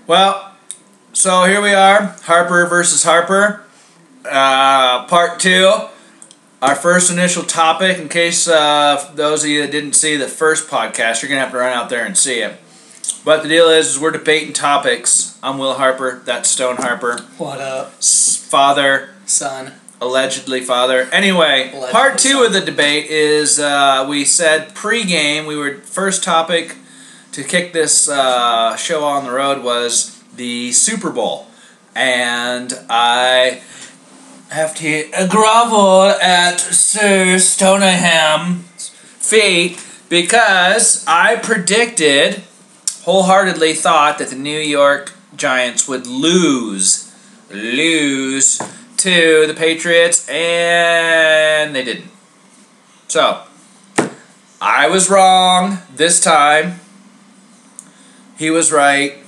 Well, so here we are, Harper versus Harper, part 2. Our first initial topic, in case those of you that didn't see the first podcast, you're going to have to run out there and see it. But the deal is we're debating topics. I'm Will Harper, that's Stone Harper. What up? Father. Son. Allegedly father. Anyway, Allegedly part 2 son. of the debate is we said pre-game, first topic to kick this show on the road was the Super Bowl. And I have to grovel at Sir Stoneham's feet because I wholeheartedly thought that the New York Giants would lose to the Patriots, and they didn't. So, I was wrong this time. He was right.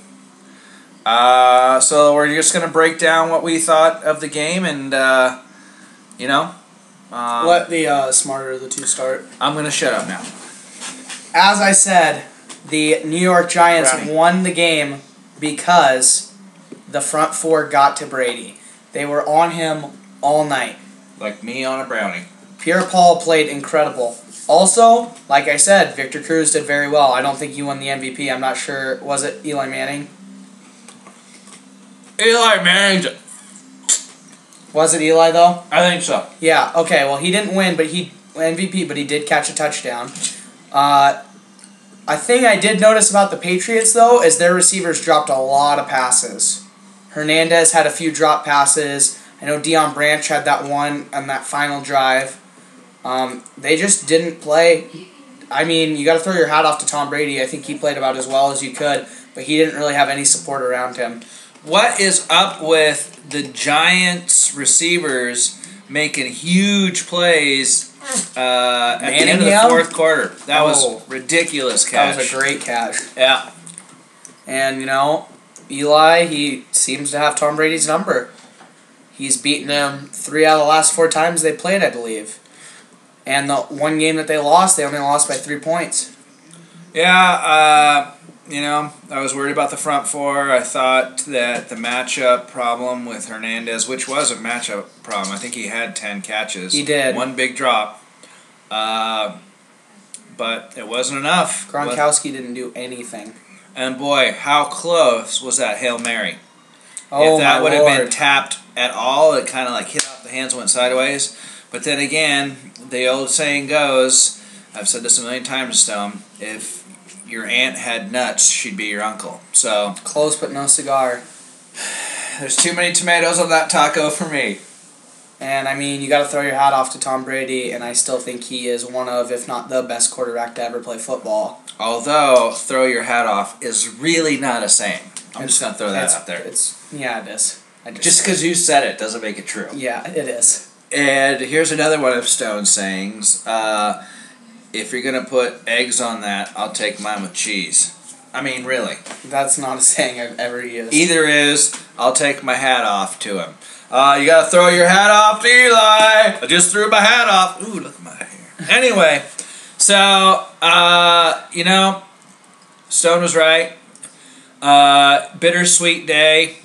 So we're just going to break down what we thought of the game and, Let the smarter of the two start. I'm going to shut up now. As I said, the New York Giants won the game because the front four got to Brady. They were on him all night. Like me on a brownie. Pierre-Paul played incredible. Also, like I said, Victor Cruz did very well. I don't think he won the MVP. I'm not sure. Was it Eli Manning? Eli Manning. Was it Eli, though? I think so. Yeah, okay. Well, he didn't win, but he MVP, but he did catch a touchdown. A thing I did notice about the Patriots, though, is their receivers dropped a lot of passes. Hernandez had a few drop passes. I know Deion Branch had that one on that final drive. They just didn't play. I mean, you got to throw your hat off to Tom Brady. I think he played about as well as you could, but he didn't really have any support around him. What is up with the Giants receivers making huge plays at the end of the fourth quarter? That was ridiculous catch. That was a great catch. Yeah. And, Eli, he seems to have Tom Brady's number. He's beaten him 3 out of the last 4 times they played, I believe. And the one game that they lost, they only lost by 3 points. Yeah, I was worried about the front four. I thought that the matchup problem with Hernandez, which was a matchup problem, I think he had 10 catches. He did. One big drop. But it wasn't enough. Gronkowski didn't do anything. And boy, how close was that Hail Mary? Oh, if that my would have Lord. been tapped at all, it kind of like hit off the hands and went sideways. But then again, the old saying goes, I've said this a million times, Stone, if your aunt had nuts, she'd be your uncle. So Close but no cigar. there's too many tomatoes on that taco for me. And, you got to throw your hat off to Tom Brady, and I still think he is one of, if not the best quarterback to ever play football. Although, throw your hat off is really not a saying. I'm just going to throw that out there. It is. Just because you said it doesn't make it true. Yeah, it is. And here's another one of Stone's sayings. If you're going to put eggs on that, I'll take mine with cheese. I mean, really. That's not a saying I've ever used. Either is, I'll take my hat off to him. You got to throw your hat off to Eli. I just threw my hat off. Ooh, look at my hair. Anyway, so, Stone was right. Bittersweet day.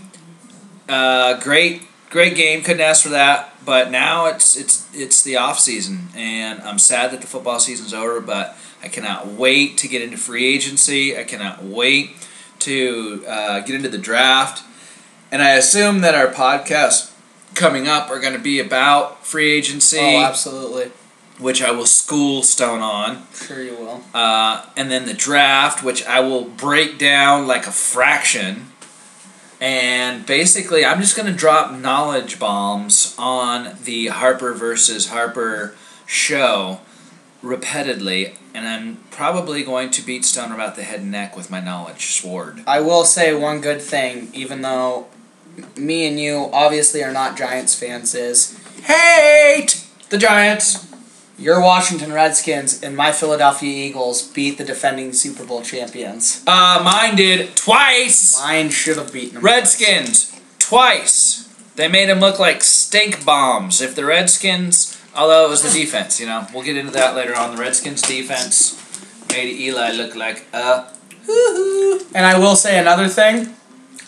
Great game. Couldn't ask for that. But now it's the off season, and I'm sad that the football season's over. But I cannot wait to get into free agency. I cannot wait to get into the draft. And I assume that our podcasts coming up are going to be about free agency. Oh, absolutely. Which I will school Stone on. Sure you will. And then the draft, which I will break down like a fraction. And basically, I'm just going to drop knowledge bombs on the Harper versus Harper show repeatedly. And I'm probably going to beat Stone about the head and neck with my knowledge sword. I will say one good thing, even though me and you obviously are not Giants fans, is hate the Giants. Your Washington Redskins and my Philadelphia Eagles beat the defending Super Bowl champions. Mine did twice. Mine should have beaten them. Redskins twice. They made them look like stink bombs. If the Redskins, although it was the defense, we'll get into that later on. The Redskins defense made Eli look like a hoo-hoo. And I will say another thing.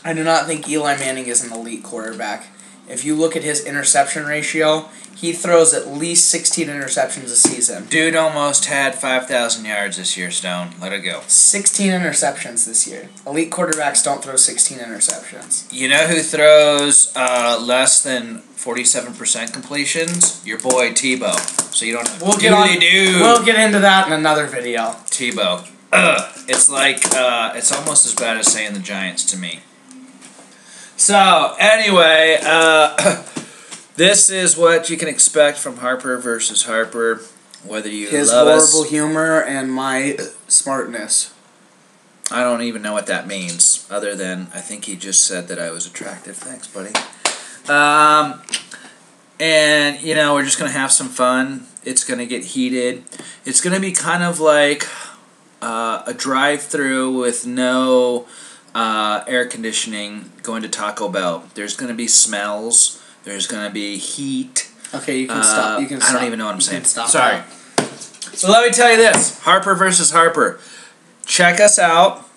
I do not think Eli Manning is an elite quarterback. If you look at his interception ratio, he throws at least 16 interceptions a season. Dude almost had 5,000 yards this year, Stone. Let it go. 16 interceptions this year. Elite quarterbacks don't throw 16 interceptions. You know who throws less than 47% completions? Your boy Tebow. So you don't. We'll get into that in another video. Tebow. It's like it's almost as bad as saying the Giants to me. So anyway, this is what you can expect from Harper versus Harper. Whether you his love horrible humor and my smartness. I don't even know what that means, other than I think he just said that I was attractive. Thanks, buddy. And, you know, we're just going to have some fun. It's going to get heated. It's going to be kind of like a drive-through with no air conditioning going to Taco Bell. There's going to be smells. There's going to be heat. Okay, you can stop. You can stop. I don't even know what I'm saying. Stop. Sorry. So let me tell you this. Harper versus Harper. Check us out.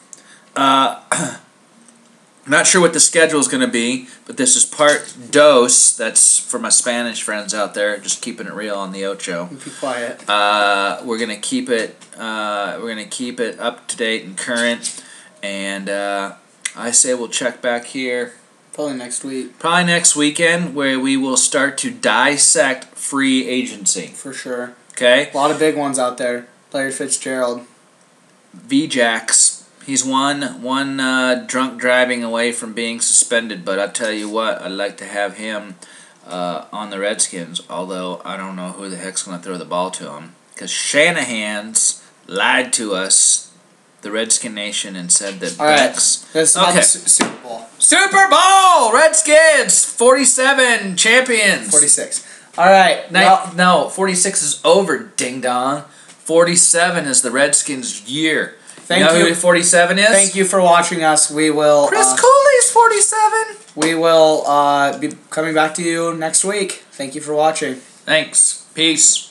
I'm not sure what the schedule is going to be, but this is part dos. That's for my Spanish friends out there, just keeping it real on the Ocho. Be quiet. We're gonna keep it. We're gonna keep it up to date and current. And I say we'll check back here. Probably next week. Probably next weekend, where we will start to dissect free agency. For sure. Okay. A lot of big ones out there. Larry Fitzgerald. VJax. He's one drunk driving away from being suspended, but I'll tell you what, I'd like to have him on the Redskins, although I don't know who the heck's going to throw the ball to him. Because Shanahan's lied to us, the Redskin Nation, and said that Beck's... Let's talk Super Bowl. Super Bowl! Redskins! 47 champions! 46. All right. No, 46 is over, ding-dong. 47 is the Redskins' year. Thank you. Know who 47 is? Thank you for watching us. We will. Chris Cooley's 47. We will be coming back to you next week. Thank you for watching. Thanks. Peace.